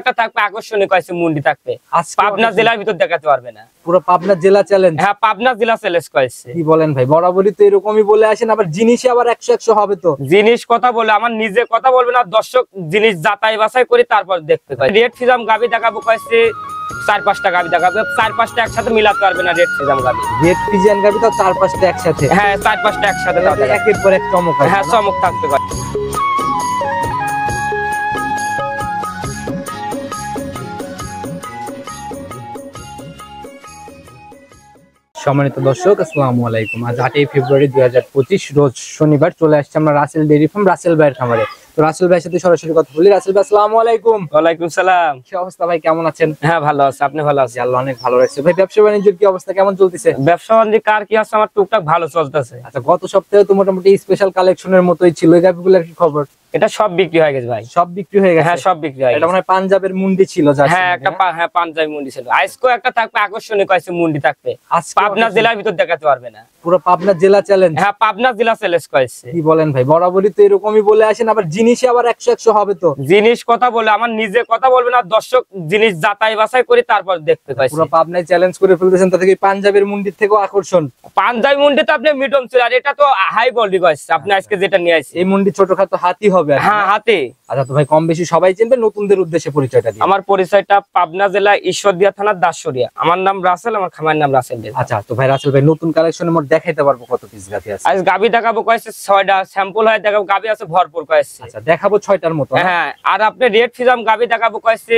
একটা থাকবে আকর্ষণীয় কয়েছে মুন্ডি থাকবে পাবনা জেলার ভিতর দেখাতে পারবে না। পুরো পাবনা জেলা চ্যালেঞ্জ। হ্যাঁ পাবনা জেলা চ্যালেঞ্জ কয়েছে। কি বলেন ভাই, বরাবরই তো এরকমই বলে আসেন, আবার জিনিসই আবার 100 হবে তো। জিনিস কথা বলে আমার নিজে কথা বলবে না, দর্শক জিনিস যাচাই বাছাই করে তারপর দেখতে পাই। রেড ফিজাম গাবি দেখাবো কয়েছে 4-5টা গাবি দেখাবো, 4-5টা একসাথে মিলাতে পারবে না। রেড ফিজাম গাবি, রেড ফিজিয়ান গাবি তো 4-5টা একসাথে। হ্যাঁ 4-5টা একসাথে একের পর এক চমক। হ্যাঁ চমক থাকতে পারে। সম্মানিত দর্শক, আসসালামু আলাইকুম। আজ 8ই ফেব্রুয়ারি 2025 রোজ শনিবার চলে আসছে আমরা রাসেল ডেইরি ফার্ম রাসেল ভাইয়ের খামারে। তো রাসেল ভাইয়ের সাথে সরাসরি কথা বলি। রাসেল ভাই আসসালামু আলাইকুম। ওয়ালাইকুম সালাম। কি অবস্থা ভাই, কেমন আছেন? হ্যাঁ ভালো আছি, আপনি ভালো আছেন? আল্লাহ অনেক ভালো রাখছে। ভাই ব্যবসা বাণিজ্যের কি অবস্থা, কেমন চলতেছে? ব্যবসা বাণিজ্য কার কি আছে, আমার টুকটাক ভালো চলতেছে। আচ্ছা, গত সপ্তাহে তো মোটামুটি স্পেশাল কালেকশনের মতোই ছিল, এই গাভিগুলোর কি খবর? এটা সব বিক্রি হয়ে গেছে ভাই। সব বিক্রি হয়ে গেছে? হ্যাঁ সব বিক্রি হয়ে গেছে। এটা মানে পাঞ্জাবের মুন্ডি ছিল যা। হ্যাঁ একটা হ্যাঁ পাঞ্জাবি মুন্ডি ছিল। আজকেও একটা থাকবে আকর্ষণীয় কয়েছে মুন্ডি থাকবে পাবনা জেলার ভিতর দেখাতে পারবে না। পুরো পাবনা জেলা চ্যালেঞ্জ। হ্যাঁ পাবনা জেলা চ্যালেঞ্জ কয়েছে। কি বলেন ভাই, বরাবরই তো এরকমই বলে আসেন, আবার জিনিসই আবার 100 হবে তো। জিনিস কথা বলে আমার নিজে কথা বলবে না, দর্শক জিনিস যাচাই বাছাই করে তারপর দেখতে পাই। পুরো পাবনায় চ্যালেঞ্জ করে ফেলতেছেন, তাতে কি পাঞ্জাবের মুন্ডির থেকেও আকর্ষণ? পাঞ্জাবি মুন্ডি তো আপনি মিডিয়াম ছিল, আর এটা তো হাই বডি কয়েছে। আপনি আজকে যেটা নিয়ে আসছেন এই মুন্ডি ছোটখাটো হাতি হবে। হ্যাঁ হাতি। আচ্ছা তো ভাই, কম বেশি সবাই চিনবে, নতুনদের উদ্দেশ্যে পরিচয়টা দিন। আমার পরিচয়টা পাবনা জেলা ঈশ্বরদীয়া থানার দাসরিয়া। আমার নাম রাসেল, আমার খামারের নাম রাসেল। আচ্ছা তো ভাই রাসেল ভাই, নতুন কালেকশনের মোট দেখাইতে পারবো কত পিস গাভি আছে? আজ গাভি দেখাবো কয়েছে 6টা, স্যাম্পল হয় দেখাবো গাভি আছে ভরপুর কয়েছে। আচ্ছা দেখাবো 6টার মতো। হ্যাঁ আর আপনি রেড ফিজাম গাভি দেখাবো কয়েছে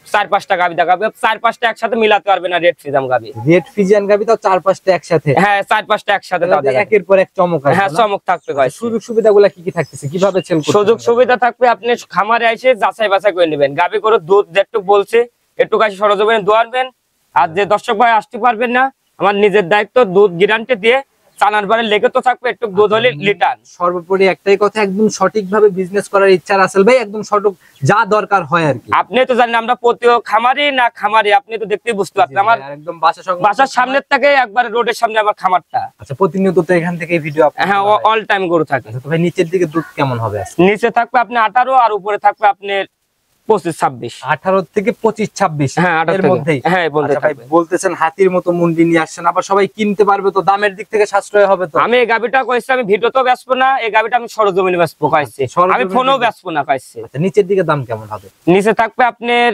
4-5টা গাভি দেখাবো, 4-5টা একসাথে মিলাতে পারবে না। রেড ফিজাম গাভি, রেড ফিজিয়ান গাভি তো 4-5টা একসাথে। হ্যাঁ 4-5টা একসাথে একের পর এক চমক। হ্যাঁ চমক থাকবে। সুযোগ সুবিধাগুলো কি কি থাকতেছে, কিভাবে সেল করতে? সুযোগ সুবিধা থাকবে, আপনি খামারে এসে যাচাই বাছাই করে নেবেন। গাভি করে দুধ যেটুকু বলছে একটু কাছে সরজমিনে দোয়ানবেন। আর যে দর্শক ভাই আসতে পারবেন না, আমার নিজের দায়িত্ব দুধ গ্যারান্টি দিয়ে চালার বারে লেগে তো থাকবে, একটু দুধ হলে লিটার। সর্বোপরি একটাই কথা, একদম সঠিকভাবে বিজনেস করার ইচ্ছা রাসেল ভাই, একদম সঠিক যা দরকার হয় আর কি। আপনি তো জানেন আমরা প্রতিও খামারি না খামারি, আপনি তো দেখতেই বুঝতে পারছেন। আমার একদম বাসার সামনের থেকে একবারে রোডের সামনে আমার খামারটা। আচ্ছা, প্রতিনিয়ত তো এখান থেকে ভিডিও আপলোড? হ্যাঁ অল টাইম গরু থাকে। তো ভাই নিচের দিকে দুধ কেমন হবে? নিচে থাকবে আপনি 18 আর উপরে থাকবে আপনার 25-26। 18 থেকে 25-26 এর মধ্যেই। হ্যাঁ ভাই বলতেছেন হাতির মতো মুন্ডি নিয়ে আসছেন, আবার সবাই কিনতে পারবে তো, দামের দিক থেকে সাশ্রয় হবে তো? আমি এই গাবিটা কইছি আমি ভিডিওতেও বেচবো না, এই গাবিটা আমি সরজমিনে বেচবো কইছি, আমি ফোনেও বেচবো না কইছি। আচ্ছা নিচের দিকে দাম কেমন হবে? নিচে থাকবে আপনার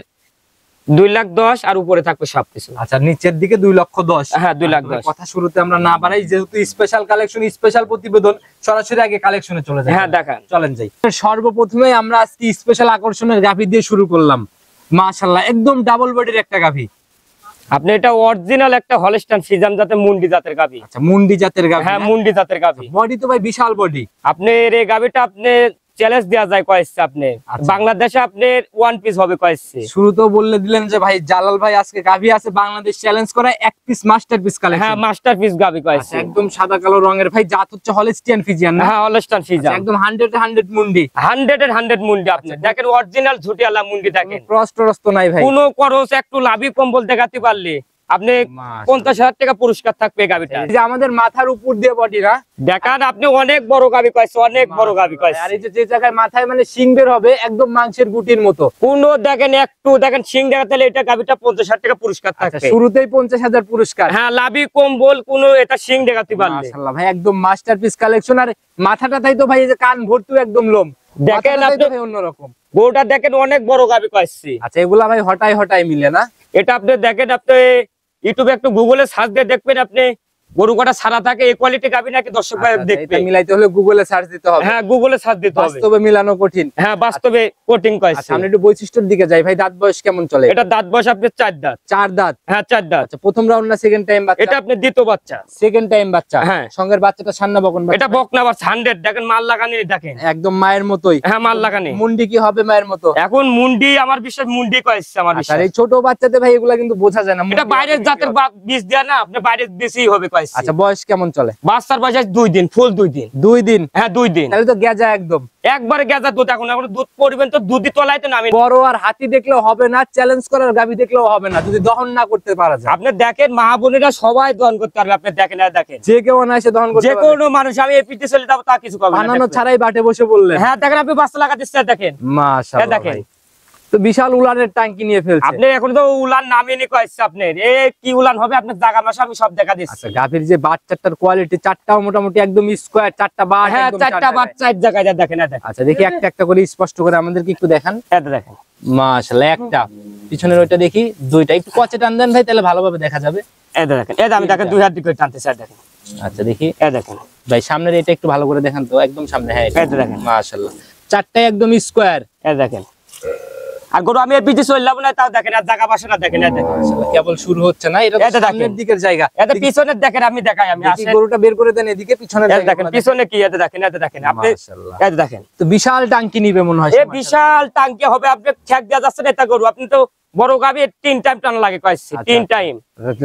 2,10,000 আর উপরে থাকবে সবকিছু। আচ্ছা নিচের দিকে 2,10,000। হ্যাঁ 2,10,000। কথা শুরুতে আমরা না বাড়াই, যেহেতু স্পেশাল কালেকশন স্পেশাল প্রতিবেদন, সরাসরি আগে কালেকশনে চলে যাই। হ্যাঁ দেখান, চলেন যাই। সর্বপ্রথমে আমরা আজকে স্পেশাল আকর্ষণের গাভী দিয়ে শুরু করলাম। মাশাআল্লাহ একদম ডাবল বডির একটা গাভী। আপনি এটা অরিজিনাল একটা হলস্টাইন ফ্রিজিয়ান জাতের মুন্ডি জাতের গাভী। আচ্ছা মুন্ডি জাতের গাভী। হ্যাঁ মুন্ডি জাতের গাভী। বডি তো ভাই বিশাল বডি। আপনি এই গাভীটা আপনি চ্যালেঞ্জ দেয়া যায় কয়েছে, আপনি বাংলাদেশে আপনি ওয়ান পিস হবে কয়েছে। শুরুতেও বললে দিলেন যে ভাই জালাল ভাই আজকে গাভী আছে বাংলাদেশ চ্যালেঞ্জ করা এক পিস মাস্টারপিস কালেকশন। হ্যাঁ মাস্টারপিস গাভী কয়েছে, একদম সাদা কালো রঙের ভাই, জাত হচ্ছে হলস্টিয়ান ফ্রিজিয়ান না? হ্যাঁ হলস্টাইন ফ্রিজিয়ান, একদম 100 মুন্ডি। 100 মুন্ডি। আপনি দেখেন অরিজিনাল ঝুটিয়ালা মুন্ডি দেখেন, ক্রস টরস তো নাই ভাই। কোনো খরচ একটু লাভই কম্বল দেখাতে পারলে আপনি 50,000 টাকা পুরস্কার থাকবে গাভীটা। এই যে আমাদের মাথার উপর দিয়ে বডি না দেখান, আপনি অনেক বড় গাভী কয়েছে, অনেক বড় গাভী কয়েছে। আর এই যে জায়গায় মাথায় মানে শিং বের হবে একদম মাংসের গুটির মতো, কোনো দেখেন একটু দেখেন শিং দেখাতে হলে এটা গাভীটা 50,000 টাকা পুরস্কার থাকবে। শুরুতেই 50,000 পুরস্কার। হ্যাঁ লাভই কম্বল কোনো এটা শিং দেখাতে পারলে। মাশাআল্লাহ ভাই একদম মাস্টারপিস কালেকশন। আর মাথাটা তাই তো ভাই, এই যে কান ভর্তি একদম লোম দেখেন, আপনি অন্যরকম গরুটা দেখেন অনেক বড় গাভী কয়েছে। আচ্ছা এগুলা ভাই হটাই মিলে না? এটা আপনি দেখেন, আপনি ইউটিউবে একটু গুগলে সার্চ দিয়ে দেখবেন, আপনি গরু কটা সারা থাকে এই কোয়ালিটি গাভী নাকি দর্শক ভাই দেখবে। মিলাইতে হলে গুগলে সার্চ দিতে হবে। হ্যাঁ গুগলে সার্চ দিতে হবে, বাস্তবে মিলানো কঠিন। হ্যাঁ বাস্তবে কঠিন কয়েছে। আচ্ছা আমরা একটু বৈশিষ্ট্যের দিকে যাই ভাই, দাঁত বয়স কেমন চলে? এটা দাঁত বয়স আপনি 4 দাঁত। 4 দাঁত? হ্যাঁ 4 দাঁত। আচ্ছা প্রথম রাউন্ড না সেকেন্ড টাইম বাচ্চা? এটা আপনি দ্বিতীয় বাচ্চা। সেকেন্ড টাইম বাচ্চা। হ্যাঁ সঙ্গের বাচ্চাটা সান্না বকন বাচ্চা? এটা বকনা বাচ্চা 100। দেখেন মাল লাগানি দেখেন একদম মায়ের মতোই। হ্যাঁ মাল লাগানি। মুন্ডি কি হবে মায়ের মতো? এখন মুন্ডি আমার বিশ্বাস মুন্ডি কয়েছে আমার বিশ্বাস। আর এই ছোট বাচ্চাতে ভাই এগুলা কিন্তু বোঝা যায় না, এটা বাইরের জাতের বীজ দেয়া না, আপনি বাইরের দেশই হবে কয়েছে। আচ্ছা বয়স কেমন চলে? বাচ্চার বয়স 2 দিন, ফুল 2 দিন। 2 দিন? হ্যাঁ 2 দিন। তাহলে তো গেজা একদম একবারে গেজা দুধ। এখন দুধ পরিবেন তো দুধই তলায় তো নামে। বড় আর হাতি দেখলেও হবে না, চ্যালেঞ্জ করার গাভী দেখলেও হবে না যদি দহন না করতে পারা যায়। আপনি দেখেন মা বোনেরা সবাই দহন করতে পারবে, আপনি দেখেন আর দেখেন যে কেউ না এসে দহন করতে যে কোনো মানুষ। আমি এপিতে চলে যাবো তা কিছু করবে না, বানানো ছাড়াই বাটে বসে বললেন। হ্যাঁ দেখেন আপনি বাচ্চা লাগাতে দেখেন মাশাআল্লাহ দেখেন। তো বিশাল উলানের টাঙ্কি নিয়ে ফেলছে। আপনি এখন তো উলান নামিয়ে কয়েছে আপনার, এ কি উলান হবে আপনার জায়গা মাসে আমি সব দেখা দিচ্ছি। আচ্ছা, গাভীর যে বাচ্চাটার কোয়ালিটি, চারটাও মোটামুটি একদম স্কোয়ার, চারটা বাট হ্যাঁ, একদম চারটা বাট চার জায়গায় দেখেন। আচ্ছা, দেখি একটা একটা করে স্পষ্ট করে আমাদেরকে একটু দেখান। এটা দেখেন মাশাআল্লাহ, একটা পিছনের ওইটা দেখি, দুইটা একটু কচে টান দেন ভাই, তাহলে ভালোভাবে দেখা যাবে। এটা দেখেন, এটা আমি দেখেন দুই হাত দিকে টানতে চাই দেখেন। আচ্ছা দেখি, এটা দেখেন ভাই সামনের এটা একটু ভালো করে দেখান তো, একদম সামনে। হ্যাঁ, এটা দেখেন মাশাআল্লাহ, চারটাই একদম স্কোয়ার। এটা দেখেন। আর গরু আমি এর পিছিয়ে চললাম না, তাও দেখেন, আর জায়গা পাশে না দেখেন। এটা দেখেন মাশাআল্লাহ, কেবল শুরু হচ্ছে না, এটা তো সামনের দিকের জায়গা। এটা পিছনের দেখেন, আমি দেখাই, আমি আসেন গরুটা বের করে দেন এদিকে, পিছনের এটা দেখেন পিছনে কি। এটা দেখেন, এটা দেখেন আপনি, মাশাআল্লাহ। এটা দেখেন। তো বিশাল টাঙ্কি নিবে মনে হয়। এ বিশাল টাঙ্কি হবে, আপনি ঠেক দেওয়া যাচ্ছে না। এটা গরু আপনি তো বড় গাবি 3 টাইম টানা লাগে কয়েছে, 3 টাইম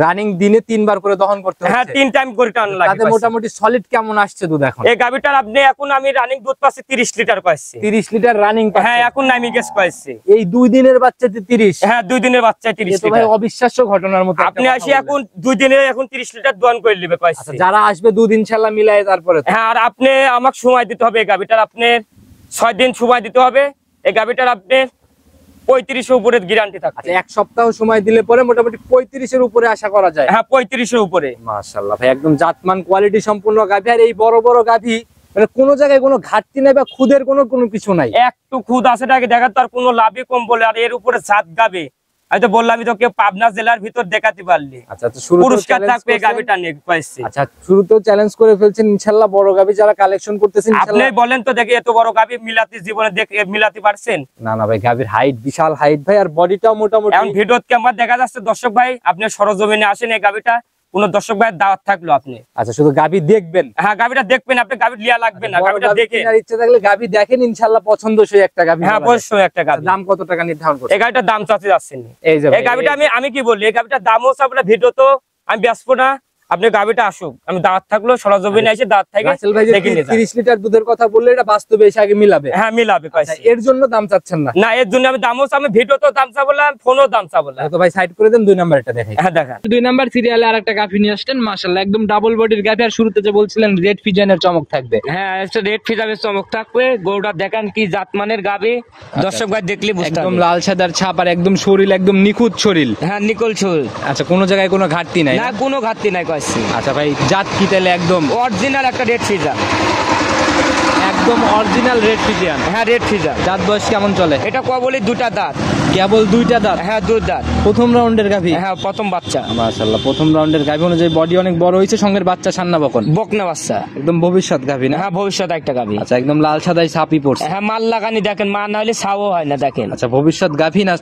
রানিং দিনে 3 বার করে দহন করতে হচ্ছে। হ্যাঁ, 3 টাইম করে টানা লাগে। তাতে মোটামুটি সলিড কেমন আসছে দুধ এখন? এই গাবিটার আপনি এখন আমি রানিং দুধ পাচ্ছি 30 লিটার কয়েছে। 30 লিটার রানিং? হ্যাঁ, এখন নামি গেছে কয়েছে। এই 2 দিনের বাচ্চাতে 30? হ্যাঁ, 2 দিনের বাচ্চা 30 তো ভাই লিটার। অবিশ্বাস্য ঘটনার মতো আপনি আসি এখন 2 দিনে এখন 30 লিটার দোয়ান করে নেবে কয়েছে। আচ্ছা, যারা আসবে 2 দিন ইনশাআল্লাহ মিলাই তারপরে। হ্যাঁ, আর আপনি আমাকে সময় দিতে হবে। এই গাবিটার আপনি 6 দিন সময় দিতে হবে। এই গাবিটার আপনি 35 এর উপরে গ্যারান্টি থাকে। আচ্ছা, এক সপ্তাহ সময় দিলে পরে মোটামুটি 35 এর উপরে আশা করা যায়। হ্যাঁ, 35 এর উপরে। মাশাআল্লাহ ভাই, একদম জাতমান কোয়ালিটি সম্পূর্ণ গাভী। আর এই বড় বড় গাভী মানে কোনো জায়গায় কোনো ঘাটতি নাই বা খুদের কোনো কিছু নাই। একটু খুদ আছে নাকি দেখার তার কোনো লাভই কম বলে। আর এর উপরে জাত গাবে, আমি তো বললামই তোকে পাবনা জেলার ভিতর দেখাতে পারলি। আচ্ছা, তো শুরু পুরস্কার থাকবে গাবিটা নিয়ে পাইছি। আচ্ছা, শুরুতেও চ্যালেঞ্জ করে ফেলছেন ইনশাআল্লাহ। বড় গাভী যারা কালেকশন করতেছেন আপনি ইনশাআল্লাহ, বলেন তো দেখি, এত বড় গাবি মিলাতে জীবনে মিলাতে পারছেন? না না ভাই, গাভীর হাইট বিশাল হাইট ভাই, আর বডিটাও মোটামুটি। এখন ভিডিওতে আমার দেখা যাচ্ছে দর্শক ভাই, আপনি সরজমিনে আসেন। এই গাবিটা কোন দর্শক ভাইয়ের দাওয়াত থাকলো আপনি। আচ্ছা, শুধু গাভী দেখবেন? হ্যাঁ, গাবিটা দেখবেন, আপনি গাবি লিয়া লাগবে না, গাবিটা দেখে আর ইচ্ছা থাকলে গাভী দেখেন, ইনশাআল্লাহ পছন্দসই একটা গাভী। হ্যাঁ, অবশ্যই একটা গাবি। দাম কত টাকা নির্ধারণ করছেন? এই গাবিটার দাম চাচ্ছি যাচ্ছেন। এই যে এই গাবিটা আমি কি বলি, এই গাবিটার দাম হচ্ছে আপনার ভিডিও তো আমি ব্যস্ত না। আপনি গাবিটা আসুক, আমি দাওয়াত থাকলো সরজমিনে এসে দাওয়াত থেকে রাসেল ভাই যে দেখে নিয়ে যান। 30 লিটার দুধের কথা বললে, এটা বাস্তবে এসে আগে মিলাবে? হ্যাঁ, মিলাবে আচ্ছা, কইছি। এর জন্য দাম চাচ্ছেন না? না, এর জন্য আমি দামও আমি ভিডিওতে দাম চাবলাম, ফোনও দাম চাবলাম। তো ভাই সাইড করে দেন, 2 নাম্বারটা দেখাই। হ্যাঁ, দেখেন 2 নাম্বার সিরিয়ালে আরেকটা গাভী নিয়ে আসছেন। মাশাআল্লাহ, একদম ডাবল বডির গাভী। আর শুরুতে যে বলছিলেন রেড ফিজানের চমক থাকবে। হ্যাঁ, একটা রেড ফিজানের চমক থাকবে। গরুটা দেখেন কি জাতমানের গাবি, দর্শক ভাই দেখলে বুঝতে একদম পারবে। লাল সাদার ছাপ, আর একদম শরীর একদম নিখুঁত শরীর। হ্যাঁ, নিকল ছুল। আচ্ছা, কোনো জায়গায় কোনো ঘাটতি নাই? না, কোনো ঘাটতি নাই কইছি। আচ্ছা ভাই, জাত কি তাহলে? একদম অরিজিনাল একটা রেড ফিজা। একদম অরিজিনাল রেড ফিজিয়ান। হ্যাঁ, রেড ফিজা। দাঁত বয়স কেমন চলে? এটা কয় বলি, 2টা দাঁত। কেবল 2টা দাঁত? হ্যাঁ, 2 দাঁত। প্রথম রাউন্ডের গাভী? হ্যাঁ, প্রথম বাচ্চা। মাশাআল্লাহ, প্রথম রাউন্ডের গাভী অনুযায়ী বডি অনেক বড় হয়েছে, সঙ্গের বাচ্চা সান্না বকন, বকনা বাচ্চা। একদম ভবিষ্যৎ গাভী না? হ্যাঁ, ভবিষ্যৎ একটা গাভি। আচ্ছা, একদম লাল সাদাই ছাপই পড়ছে। হ্যাঁ, মাল লাগানি দেখেন, মা না হলে ছাও হয় না দেখেন। আচ্ছা, ভবিষ্যৎ গাভী না?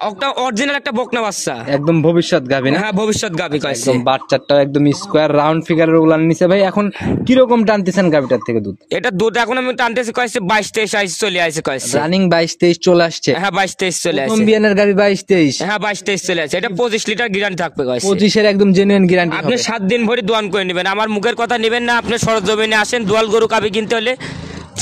একটা অরিজিনাল একটা বকনা বাচ্চা। একদম ভবিষ্যৎ গাভী না? হ্যাঁ, ভবিষ্যৎ গাভি কইছি। একদম বাচ্চাটা একদম স্কোয়ার রাউন্ড ফিগারের উলান নিচে। ভাই এখন কি রকম টানতেছেন গাভীটার থেকে দুধ? এটা দুধ এখন আমি টানতেছি কইছে 22-23 আইছে, চলে আইছে কইছে। রানিং 22-23 চলে আসছে? হ্যাঁ, 22-23 চলে প্রথম আইছে। বিয়ানের গাভী 22-23? হ্যাঁ, 22-23 চলে আইছে। এটা 25 লিটার গ্যারান্টি থাকবে কইছে। 25 এর একদম জেনুইন গ্যারান্টি আপনি 7 দিন ভরে দোয়ান করে নেবেন, আমার মুখের কথা নেবেন না। আপনি সরজমিনে আসেন, দোয়াল গরু গাবি কিনতে হলে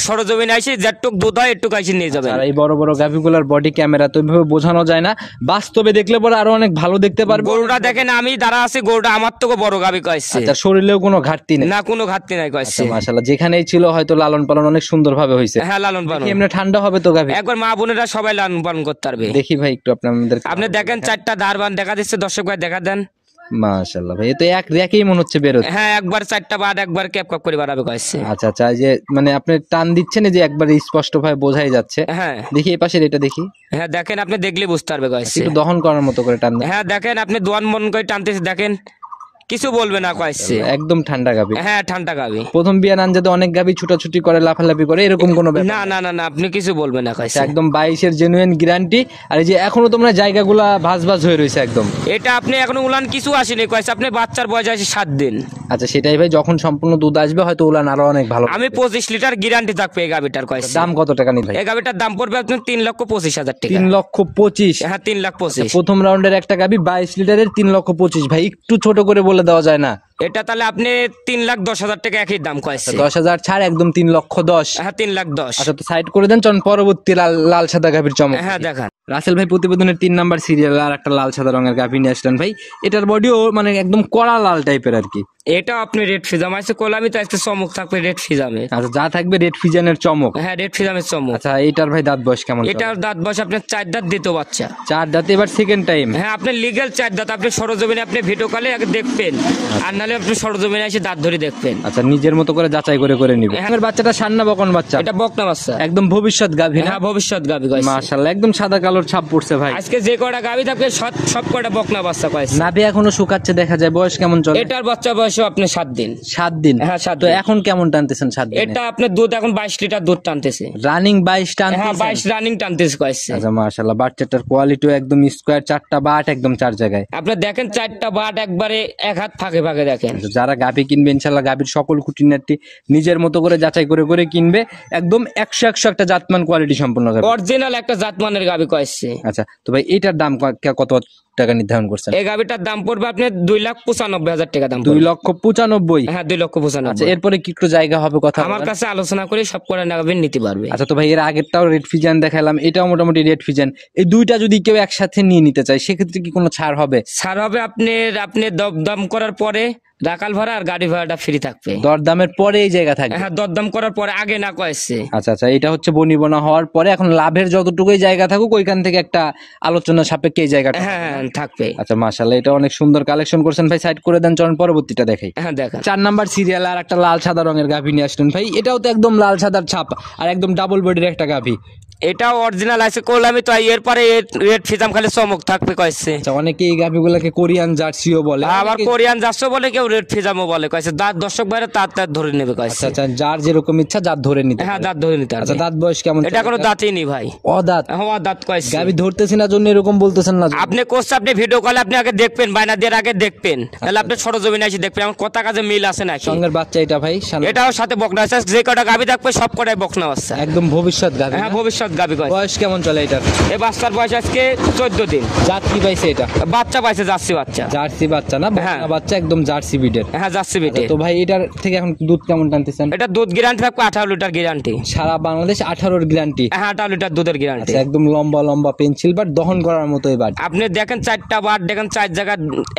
সরজমিনে আসি, যেটুক দুধ হয় একটু কাছে নিয়ে যাবেন। আর এই বড় বড় গাভীগুলোর বডি ক্যামেরা তো এইভাবে বোঝানো যায় না, বাস্তবে দেখলে পরে আরো অনেক ভালো দেখতে পারবে। গরুটা দেখেন, আমি দাঁড়া আছি, গরুটা আমার থেকে বড় গাবি কইছে। আচ্ছা, শরীরেও কোনো ঘাটতি নেই? না, কোনো ঘাটতি নাই কইছে। মাশাআল্লাহ, যেখানেই ছিল হয়তো লালন পালন অনেক সুন্দর ভাবে হয়েছে। হ্যাঁ, লালন পালন এমনি ঠান্ডা হবে তো গাভী? একবার মা বোনেরা সবাই লালন পালন করতে পারবে। দেখি ভাই একটু আপনাদের। আপনি দেখেন 4টা ধারবান দেখা দিচ্ছে, দর্শক ভাই দেখা দেন। মাশাআল্লাহ ভাই, এ তো এক রেখেই মনে হচ্ছে বের হচ্ছে। হ্যাঁ, একবার 4টা বাদ একবার ক্যাপ কাপ করে বাড়াবে কইছে। আচ্ছা আচ্ছা, এই যে মানে আপনি টান দিচ্ছেন, এই যে একবার স্পষ্ট ভাবে বোঝাই যাচ্ছে। হ্যাঁ, দেখি এই পাশের এটা দেখি। হ্যাঁ, দেখেন আপনি দেখলে বুঝতে পারবে কইছে। একটু দহন করার মতো করে টান দেন। হ্যাঁ, দেখেন আপনি দোয়ান মন করে টানতেছে, দেখেন কিছু বলবে না কইছে। একদম ঠান্ডা গাভী। হ্যাঁ, ঠান্ডা গাবি। প্রথম বিয়ান আনজাতে অনেক গাভী ছুটাছুটি করে, লাফালাফি করে, এরকম কোনো ব্যাপার? না না না না, আপনি কিছু বলবে না কইছে। একদম 22 এর জেনুইন গ্যারান্টি। আর এই যে এখনো তোমরা জায়গাগুলা ভাঁজ ভাঁজ হয়ে রয়েছে একদম। এটা আপনি এখনো উলান কিছু আসেনি কইছে, আপনি বাচ্চার বয়স আছে 7 দিন। আচ্ছা, সেটাই ভাই, যখন সম্পূর্ণ দুধ আসবে হয়তো উলান আরো অনেক ভালো। আমি 25 লিটার গ্যারান্টি থাকবে এই গাবিটার কইছে। দাম কত টাকা নিবে? এই গাবিটার দাম পড়বে আপনার 3,25,000 টাকা। 3,25,000? হ্যাঁ, 3,25,000। প্রথম রাউন্ডের একটা গাভী 22 লিটারের 3,25,000। ভাই একটু ছোট করে বলে দেওয়া যায় না? এটা তাহলে আপনি 3,10,000 টাকা একই দাম কইছে। 10,000 ছাড়, একদম 3,10,000। হ্যাঁ, 3,10,000। আচ্ছা, তো সাইড করে দেন, চল পরবর্তী লাল সাদা গাভীর চমক। হ্যাঁ, দেখান। রাসেল ভাই প্রতিবেদনের 3 নাম্বার সিরিয়াল আর একটা লাল সাদা রঙের গাভী নিয়ে আসলেন ভাই। এটার বডিও মানে একদম কড়া লাল টাইপের আর কি। এটা আপনি রেড ফিজাম আছে কোলামি, তো আজকে চমক থাকবে রেড ফিজামের। আচ্ছা, যা থাকবে রেড ফিজেনের চমক। হ্যাঁ, রেড ফিজামের চমক। আচ্ছা, এটার ভাই দাঁত বয়স কেমন? এটার দাঁত বয়স আপনার 4 দাঁত, দ্বিতীয় বাচ্চা। 4 দাঁতে, এবার সেকেন্ড টাইম। হ্যাঁ, আপনি লিগ্যাল 4 দাঁত। আপনি সরজমিনে আপনি ভিডিও কলে আগে দেখবেন, আর নাহলে আপনি সরজমিনে এসে দাঁত ধরে দেখবেন। আচ্ছা, নিজের মতো করে যাচাই করে করে নিবে। আমার বাচ্চাটা সান্না বকন বাচ্চা? এটা বকনা বাচ্চা, একদম ভবিষ্যৎ গাভী না? হ্যাঁ ভবিষ্যৎ গাবি কইছে। মাশাআল্লাহ, একদম সাদা কালোর ছাপ পড়ছে ভাই। আজকে যে কয়টা গাবি থাকবে সব কয়টা বকনা বাচ্চা কইছে। নাভি এখনো শুকাচ্ছে দেখা যায়। বয়স কেমন চলে? এটার বাচ্চা বয়স আপনি 7 দিন। 7 দিন? হ্যাঁ, 7 তো দিন। এখন কেমন টানতেছেন 7 দিনে? এটা আপনার দুধ এখন 22 লিটার দুধ টানতেছে। রানিং 22 হ্যাঁ, টানতেছেন? 22 রানিং টানতেছে কইছে। আচ্ছা, মাশাআল্লাহ, বাচ্চাটার কোয়ালিটিও একদম স্কয়ার, 4টা বাট একদম 4 জায়গায়। আপনি দেখেন 4টা বাট একবারে এক হাত ফাঁকে ফাঁকে দেখেন। আচ্ছা, যারা গাভী কিনবে ইনশাআল্লাহ গাভীর সকল খুঁটিনাটি নিজের মতো করে যাচাই করে করে কিনবে। একদম 100 একটা জাতমান কোয়ালিটি সম্পূর্ণ গাভী। অরিজিনাল একটা জাতমানের গাবি কইছে। আচ্ছা, তো ভাই এটার দাম কত টাকা নির্ধারণ করছেন? এই গাবিটার দাম পড়বে আপনি 2,95,000 টাকা দাম। 2,95,000? হ্যাঁ, 2,95,000। আচ্ছা, এরপরে কি একটু জায়গা হবে কথা আমার বলার? কাছে আলোচনা করে সব করে গাবি নিতে পারবে। আচ্ছা, তো ভাই এর আগেরটাও রেড ফিজান দেখালাম, এটাও মোটামুটি রেড ফিজান। এই দুইটা যদি কেউ একসাথে নিয়ে নিতে চায় সেক্ষেত্রে কি কোনো ছাড় হবে? ছাড় হবে আপনি দরদাম করার পরে রাকাল ভাড়া আর গাড়ি ভাড়াটা ফ্রি থাকবে। দরদামের পরে এই জায়গা থাকবে? হ্যাঁ, দরদাম করার পরে, আগে না কয়েছে। আচ্ছা আচ্ছা, এটা হচ্ছে বনিবনা হওয়ার পরে। এখন লাভের যতটুকুই জায়গা থাকুক ওইখান থেকে একটা আলোচনা সাপেক্ষে এই জায়গাটা। হ্যাঁ, হ্যাঁ, থাকবে। আচ্ছা, মাশাআল্লাহ, এটা অনেক সুন্দর কালেকশন করছেন ভাই। সাইড করে দেন, চলুন পরবর্তীটা দেখাই। হ্যাঁ, দেখেন 4 নাম্বার সিরিয়াল আর একটা লাল সাদা রঙের গাভী নিয়ে আসলেন ভাই। এটাও তো একদম লাল সাদার ছাপ আর একদম ডাবল বডির একটা গাভী। এটাও অরিজিনাল আছে কোলামি, তো এরপরে রেড ফিজাম খালি চমক থাকবে কয়েছে। আচ্ছা, অনেকে এই গাভীগুলোকে কোরিয়ান জার্সিও বলে, আবার কোরিয়ান যাচ্ছে বলে, কেউ রেড ফিজামও বলে কয়েছে। দাঁত দর্শক বাইরে তার ধরে নেবে কয়েছে। আচ্ছা আচ্ছা, যার যেরকম ইচ্ছা জাত ধরে নিতে হ্যাঁ, পারে। দাঁত ধরে নিতে আচ্ছা, হবে। দাঁত বয়স কেমন? এটা কোনো দাঁতই নেই ভাই, অদাঁত? হ্যাঁ, দাঁত কয়েছে। গাভী ধরতেছি না জন্য এরকম বলতেছেন না? আপনি কোর্স আপনি ভিডিও কলে আপনি আগে দেখবেন, বাইনা দিয়ে আগে দেখবেন, তাহলে আপনি সরজমিনে এসে দেখবেন আমার কথা কাজে মিল আছে নাকি। সঙ্গের বাচ্চা এটা ভাই? এটাও সাথে বকনা আছে, যে কটা গাবি থাকবে সব কটাই বকনা বাচ্চা। একদম ভবিষ্যৎ গাভী? হ্যাঁ, ভবিষ্যৎ গাবি কয়েছে। বয়স কেমন চলে এটার? এই বাচ্চার বয়স আজকে 14 দিন। জাত কি পাইছে এটা? বাচ্চা পাইছে জার্সি বাচ্চা। জার্সি বাচ্চা না? হ্যাঁ। বকনা বাচ্চা, একদম জার্সি বিডের। হ্যাঁ, জার্সি বেটে। তো ভাই এটার থেকে এখন দুধ কেমন টানতেছেন? এটা দুধ গ্যারান্টি থাকবে 18 লিটার গ্যারান্টি। সারা বাংলাদেশ 18 গ্যারান্টি? হ্যাঁ, 18 লিটার দুধের গ্যারান্টি। আচ্ছা, একদম লম্বা লম্বা পেন্সিল বাট, দহন করার মতো এবার। আপনি দেখেন 4টা বার দেখেন, 4 জায়গা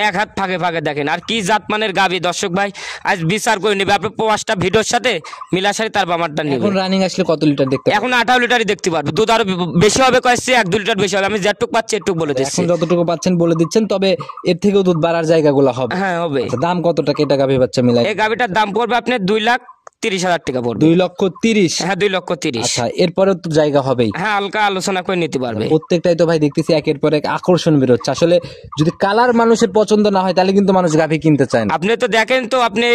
এক হাত ফাঁকে ফাঁকে দেখেন। আর কি জাতমানের গাবি দর্শক ভাই আজ বিচার করে নেবে। আপনি 5টা ভিডিওর সাথে মিলাসারি তার বামারটা নেবে। এখন রানিং আসলে কত লিটার দেখতে? এখন 18 লিটারই দেখতে পারবে। দুধ আরো বেশি হবে কয়েছে, 1-2 লিটার বেশি হবে। আমি যেটুক পাচ্ছি একটু বলে দিচ্ছি। এখন যতটুকু পাচ্ছেন বলে দিচ্ছেন, তবে এর থেকেও দুধ বাড়ার জায়গাগুলো হবে। হ্যাঁ, হবে। আচ্ছা, দাম কত টাকা এটা গাভী বাচ্চা মিলাই? এই গাবিটার দাম পড়বে আপনি 2,30,000 টাকা পড়বে। 2,30,000? হ্যাঁ, 2,30,000। আচ্ছা, এরপরেও তো জায়গা হবেই? হ্যাঁ, হালকা আলোচনা করে নিতে পারবে। প্রত্যেকটাই তো ভাই দেখতেছি একের পর এক আকর্ষণ বেরোচ্ছে। আসলে যদি কালার মানুষের পছন্দ না হয় তাহলে কিন্তু মানুষ গাভী কিনতে চায় না। আপনি তো দেখেন, তো আপনি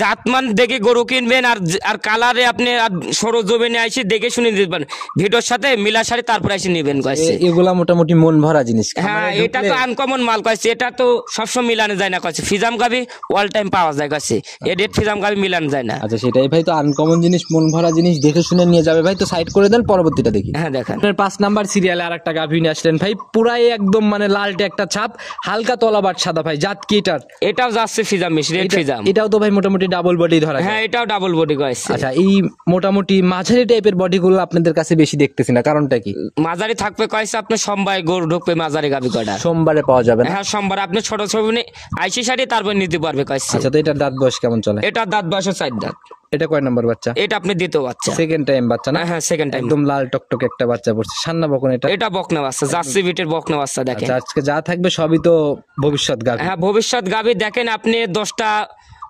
জাতমান দেখে গরু কিনবেন, আর কালারে আপনি সরজমিনে এসে দেখে শুনে নিতে পারেন। ভিডিওর সাথে মিলাসারি তারপর এসে নেবেন কয়েছে। এগুলা মোটামুটি মন ভরা জিনিস। হ্যাঁ, এটা তো আনকমন মাল কয়েছে। এটা তো সবসময় মিলানো যায় না কয়েছে। ফিজাম গাবি অল টাইম পাওয়া যায় কয়েছে, এডেট ফিজাম গাবি মিলানো যায় না। আচ্ছা, সেটাই ভাই, তো আনকমন জিনিস, মন ভরা জিনিস দেখে শুনে নিয়ে যাবে ভাই। তো সাইড করে দেন, পরবর্তীটা দেখি। হ্যাঁ, দেখেন 5 নাম্বার সিরিয়ালে আর একটা গাভী নিয়ে আসলেন ভাই। পুরাই একদম মানে লালটে একটা ছাপ, হালকা তলাবাট সাদা ভাই। জাত কি এটার? এটাও যাচ্ছে ফিজাম মিশ, রেড ফিজাম। এটাও তো ভাই মোটামুটি ডাবল বডি ধরা যায়। হ্যাঁ, এটাও ডাবল বডি কয়েছে। আচ্ছা, এই মোটামুটি মাঝারি টাইপের বডি গুলো আপনাদের কাছে বেশি দেখতেছি না, কারণটা কি? মাঝারি থাকবে কয়েছে, আপনি সোমবার গরু ঢুকবে মাঝারি গাবি কয়টা। সোমবারে পাওয়া যাবে না? হ্যাঁ, সোমবার আপনি ছোট ছবি আইসি সারি তারপর নিতে পারবে কয়েছে। আচ্ছা, তো এটার দাঁত বয়স কেমন চলে? এটা দাঁত বয়স 4 দাঁত। এটা কয় নাম্বার বাচ্চা? এটা আপনি দ্বিতীয় বাচ্চা। সেকেন্ড টাইম বাচ্চা না? হ্যাঁ, সেকেন্ড টাইম। একদম লাল টকটকে একটা বাচ্চা পড়ছে। সান্না বকন এটা? এটা বকনা বাচ্চা, জার্সি বিটের বকনা বাচ্চা দেখেন। আচ্ছা, আজকে যা থাকবে সবই তো ভবিষ্যৎ গাভী? হ্যাঁ, ভবিষ্যৎ গাবি দেখেন আপনি 10টা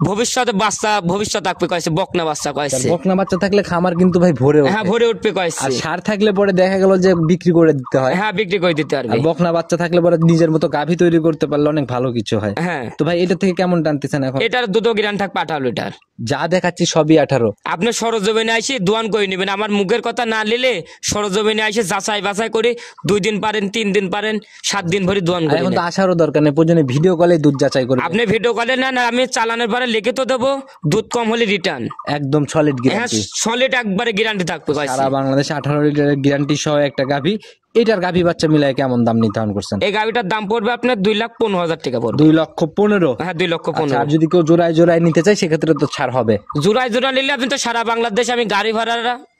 ভবিষ্যতে বাচ্চা ভবিষ্যৎ থাকবে কয়েছে, বকনা বাচ্চা কয়েছে। বকনা বাচ্চা থাকলে খামার কিন্তু ভাই ভরে ওঠে। হ্যাঁ, ভরে উঠবে কয়েছে। আর সার থাকলে পরে দেখা গেল যে বিক্রি করে দিতে হয়। হ্যাঁ, বিক্রি করে দিতে পারবে। আর বকনা বাচ্চা থাকলে পরে নিজের মতো গাভী তৈরি করতে পারলে অনেক ভালো কিছু হয়। হ্যাঁ, তো ভাই এটা থেকে কেমন টানতেছেন এখন? এটার দুধ গ্রান থাকবে 18 লিটার। যা দেখাচ্ছি সবই 18? আপনি সরজমিনে এসে দোয়ান করে নেবেন। আমার মুখের কথা না নিলে সরজমিনে এসে যাচাই বাছাই করে 2 দিন পারেন, 3 দিন পারেন, 7 দিন ভরে দোয়ান করে এখন তো নেবেন। আসারও দরকার নেই, প্রয়োজনে ভিডিও কলে দুধ যাচাই করবে। আপনি ভিডিও কলে না, আমি চালানোর পরে লিখে তো দেবো, দুধ কম হলে রিটার্ন। একদম সলিড হ্যাঁ, গ্যারান্টি? সলিড একবারে গ্যারান্টি থাকবে কয়েছে। সারা বাংলাদেশে 18 লিটারের গ্যারান্টি সহ একটা গাভী। এটার গাভী বাচ্চা মিলায় কেমন দাম নির্ধারণ করছেন? এই গাভিটার দাম পড়বে আপনার 2,15,000 টাকা পড়বে। 2,15,000? হ্যাঁ, 2,15,000। আর যদি কেউ জোড়ায় জোড়ায় নিতে চায় সেক্ষেত্রে তো ছাড় হবে? জোড়ায় জোড়া নিলে আপনি তো সারা বাংলাদেশ আমি গাড়ি ভাড়া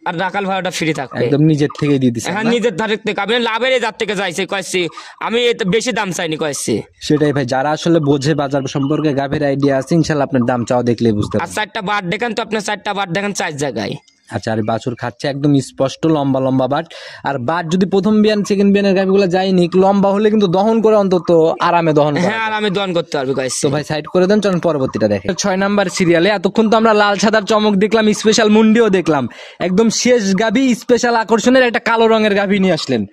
আর রাখাল ভাড়াটা ফ্রি থাকবে। একদম নিজের থেকেই দিয়ে দিচ্ছেন হ্যাঁ না? নিজের ধারে থেকে আপনি লাভের যার থেকে চাইছে কয়েছি, আমি এতে বেশি দাম চাইনি কয়েছি। সেটাই ভাই, যারা আসলে বোঝে বাজার সম্পর্কে, গাভীর আইডিয়া আছে, ইনশাল্লাহ আপনার দাম চাও দেখলেই বুঝতে আর পারবেন। 4টা বাট দেখেন তো আপনি, 4টা বাট দেখেন 4 জায়গায়। আচ্ছা, আর বাছুর খাচ্ছে একদম স্পষ্ট লম্বা লম্বা বাট। আর বাট যদি প্রথম বিয়ান সেকেন্ড বিয়ানের গাভীগুলো যায়নি, লম্বা হলে কিন্তু দহন করে অন্তত আরামে দহন করে। হ্যাঁ আর আমি দোয়ান করতে পারবো কয়েছি। তো ভাই সাইড করে দেন, চলুন পরবর্তীটা দেখেন। 6 নাম্বার সিরিয়ালে এতক্ষণ তো আমরা লাল সাদার চমক দেখলাম, স্পেশাল মুন্ডিও দেখলাম, একদম শেষ গাভী স্পেশাল আকর্ষণের একটা কালো রঙের গাভী নিয়ে আসলেন।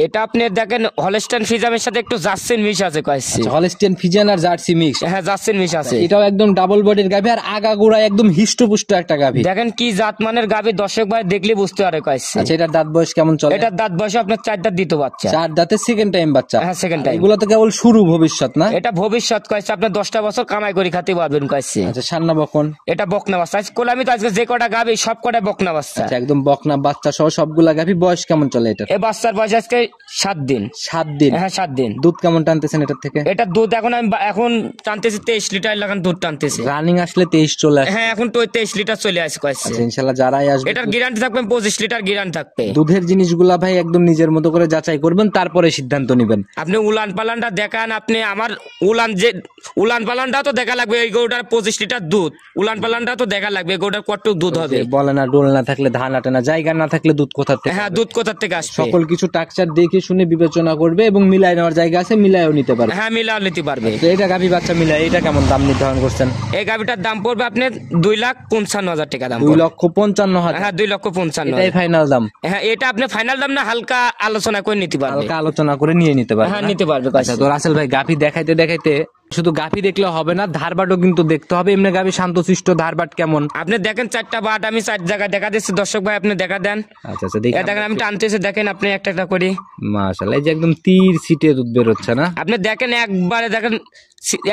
এটা আপনি দেখেন হলস্টাইন ফ্রিজিয়ানের সাথে একটু জার্সির মিশ আছে কয়েছি। হলস্টিয়ান ফ্রিজিয়ান আর জার্সি মিক্স। হ্যাঁ জার্সির মিশ আছে। এটাও একদম ডাবল বডির গাভী, আর আগাগোড়া একদম হিষ্টপুষ্ট একটা গাভী। দেখেন কি জাত মানের গাভী, দর্শক ভাই দেখলে বুঝতে পারে কয়েছি। আচ্ছা, এটার দাঁত বয়স কেমন চলে? এটার দাঁত বয়সে আপনার 4 দাঁত দিতে বাচ্চা। 4 দাঁতে সেকেন্ড টাইম বাচ্চা। হ্যাঁ সেকেন্ড টাইম। এগুলো তো কেবল শুরু, ভবিষ্যৎ না? এটা ভবিষ্যৎ কয়েছে, আপনার 10টা বছর কামাই করে খাতে পারবেন কয়েছে। আচ্ছা, সান্না বকন। এটা বকনা বাচ্চা। আজকে আমি তো আজকে যে কটা গাভী সব কটা বকনা বাচ্চা। আচ্ছা, একদম বকনা বাচ্চা সহ সবগুলা গাভী। বয়স কেমন চলে এটা? এই বাচ্চার বয়স আজকে 7 দিন। 7 দিন। হ্যাঁ 7 দিন। দুধ কেমন টানতেছেন এটার থেকে? এটা দুধ এখন আমি এখন টানতেছি 23 লিটার লাগান দুধ টানতেছি। রানিং আসলে 23 চলে আসে। হ্যাঁ এখন তো 23 লিটার চলে আসে কয়েছে। আচ্ছা, ইনশাআল্লাহ যারাই আসবে এটার গ্যারান্টি থাকবে 25 লিটার গ্যারান্টি থাকবে। দুধের জিনিসগুলা ভাই একদম নিজের মতো করে যাচাই করবেন, তারপরে সিদ্ধান্ত নেবেন। আপনি উলান পালানটা দেখান, আপনি আমার উলান পালানটা তো দেখা লাগবে। এই গরুটার 25 লিটার দুধ, উলান পালানটা তো দেখা লাগবে এই গরুটার কতটুকু দুধ হবে। বলে না, ডোল না থাকলে ধান আটে না, জায়গা না থাকলে দুধ কোথা থেকে? হ্যাঁ দুধ কোথা থেকে আসবে সকল কিছু টাকচার দেখে শুনে বিবেচনা করবে, এবং মিলাই নেওয়ার জায়গা আছে, মিলাইও নিতে পারবে। হ্যাঁ মিলাও নিতে পারবে। তো এটা গাভী বাচ্চা মিলাই, এটা কেমন দাম নির্ধারণ করছেন? এই গাভিটার দাম পড়বে আপনার 2,55,000 টাকা দাম। 2,55,000। হ্যাঁ 2,55,000। এটাই ফাইনাল দাম? হ্যাঁ এটা আপনি ফাইনাল দাম না, হালকা আলোচনা করে নিতে পারবে। হালকা আলোচনা করে নিয়ে নিতে পারবে। হ্যাঁ নিতে পারবে। আচ্ছা, তো রাসেল ভাই গাভী দেখাইতে দেখাইতে শুধু গাভী দেখলে হবে না, ধারবাটও কিন্তু দেখতে হবে। এমনি গাভী শান্তশিষ্ট, ধারবাট কেমন? আপনি দেখেন 4টা বাট আমি 4 জায়গায় দেখা দিচ্ছি, দর্শক ভাই আপনি দেখা দেন। আচ্ছা আচ্ছা, দেখি। দেখেন আমি টানতেছি, দেখেন আপনি একটা একটা করি। মাশাআল্লাহ, এই যে একদম তীর সিটে দুধ বের হচ্ছে না? আপনি দেখেন একবারে দেখেন,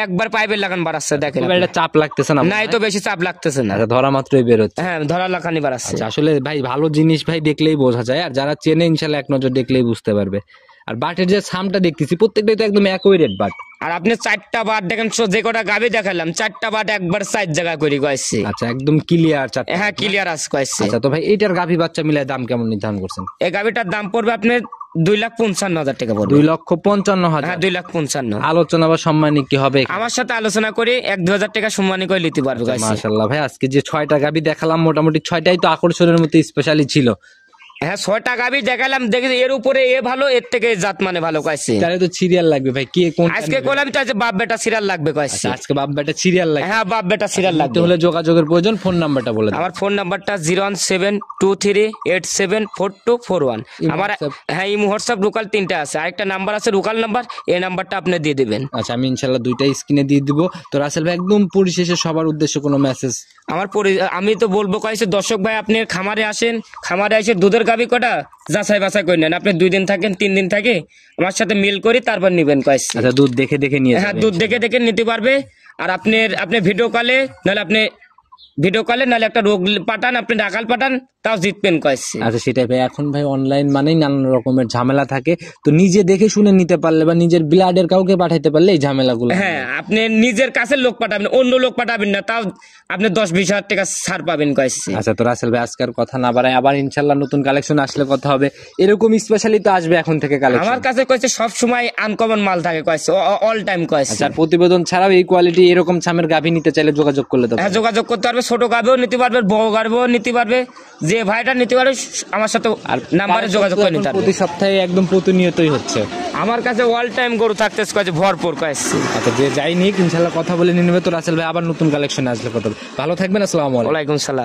একবার পাইপের লাগান বাড়াচ্ছে দেখেন। এবার এটা চাপ লাগতেছে না? না এই তো বেশি চাপ লাগতেছে না। আচ্ছা, ধরা মাত্রই বের হচ্ছে। হ্যাঁ ধরা লাগানি বাড়াচ্ছে। আচ্ছা, আসলে ভাই ভালো জিনিস ভাই দেখলেই বোঝা যায়, আর যারা চেনে ইনশাল্লাহ এক নজর দেখলেই বুঝতে পারবে। আর বাটের যে সামটা দেখতেছি প্রত্যেকটাই তো একদম অ্যাকুরেট বাট। আর আপনি 4টা বাট দেখেন, যে কটা গাভী দেখালাম 4টা বাট একবার 4 জায়গা করে কয়েছে। আচ্ছা, একদম ক্লিয়ার চারটা। হ্যাঁ ক্লিয়ার আছে কয়েছে। আচ্ছা, তো ভাই এইটার গাভী বাচ্চা মিলায় দাম কেমন নির্ধারণ করছেন? এই গাভীটার দাম পড়বে আপনার 2,55,000 টাকা পড়বে। 2,55,000। হ্যাঁ 2,55,000। আলোচনা বা সম্মানী কি হবে? আমার সাথে আলোচনা করে 1-2 হাজার টাকা সম্মানী করে নিতে পারবে কয়েছে। মাশাআল্লাহ ভাই, আজকে যে 6টা গাভী দেখালাম মোটামুটি 6টাই তো আকর্ষণের মতো স্পেশালি ছিল। হ্যাঁ 6টা গাভী দেখালাম, দেখেছি এর উপরে এ ভালো, এর থেকে জাত মানে ভালো কয়েছে। তাহলে তো সিরিয়াল লাগবে ভাই, কে কোন? আজকে করলাম তো আজকে বাপ বেটা সিরিয়াল লাগবে কয়েছে। আজকে বাপ বেটা সিরিয়াল লাগবে। হ্যাঁ বাপ বেটা সিরিয়াল লাগবে। হলে যোগাযোগের প্রয়োজন, ফোন নাম্বারটা বলে দেন। আমার ফোন নাম্বারটা 01723874241। আমার হ্যাঁ ইমো হোয়াটসঅ্যাপ লোকাল 3টা আছে, আরেকটা নাম্বার আছে লোকাল নাম্বার, এই নাম্বারটা আপনি দিয়ে দিবেন। আচ্ছা, আমি ইনশাল্লাহ 2টাই স্ক্রিনে দিয়ে দিব। তো রাসেল ভাই একদম পরিশেষে সবার উদ্দেশ্যে কোনো মেসেজ? আমি তো বলবো কয়েছে দর্শক ভাই, আপনি খামারে আসেন, খামারে এসে দুধের গাভী কটা যাচাই বাছাই করে নেন। আপনি 2 দিন থাকেন 3 দিন থাকে আমার সাথে মিল করি তারপর নিবেন কয়েছে। আচ্ছা, দুধ দেখে দেখে নিয়ে হ্যাঁ দুধ দেখে দেখে নিতে পারবে। আর আপনি ভিডিও কলে নাহলে একটা রোগ পাঠান, আপনি ডাকাল পাঠান, তাও জিতবেন কয়েছে। আচ্ছা, সেটাই ভাই। এখন ভাই অনলাইন মানেই নানান রকমের ঝামেলা থাকে, তো নিজে দেখে শুনে নিতে পারলে বা নিজের ব্লাডের কাউকে পাঠাইতে পারলে এই ঝামেলাগুলো। হ্যাঁ আপনি নিজের কাছে লোক পাঠাবেন, অন্য লোক পাঠাবেন না, তাও আপনি 10-20 হাজার টাকা ছাড় পাবেন কয়েছে। আচ্ছা, তো রাসেল ভাই আজকের কথা না বাড়াই, আবার ইনশাল্লাহ নতুন কালেকশন আসলে কথা হবে। এরকম স্পেশালি তো আসবে এখন থেকে কালেকশন। আমার কাছে কয়েছে সব সময় আনকমন মাল থাকে কয়েছে, অল টাইম কয়েছে। আচ্ছা, প্রতিবেদন ছাড়াও এই কোয়ালিটি এরকম ছামের গাভী নিতে চাইলে যোগাযোগ করলে তো? হ্যাঁ যোগাযোগ করতে পারবে, ছোট গাভীও নিতে পারবে, বড় গাভীও নিতে পারবে, যে ভাইটা নিতে পারবে আমার সাথে নাম্বারে যোগাযোগ করে নিতে পারবে। প্রতি সপ্তাহে একদম প্রতিনিয়তই হচ্ছে আমার কাছে অল টাইম গরু থাকতেছে কয়েছে, ভরপুর কয়েছে। আচ্ছা, যে যাই নিক ইনশাল্লাহ কথা বলে নিয়ে নেবে। তো রাসেল ভাই আবার নতুন কালেকশন আসলে কথা হবে। ভালো থাকবেন, আসসালামু আলাইকুম। ওয়ালাইকুম সালাম।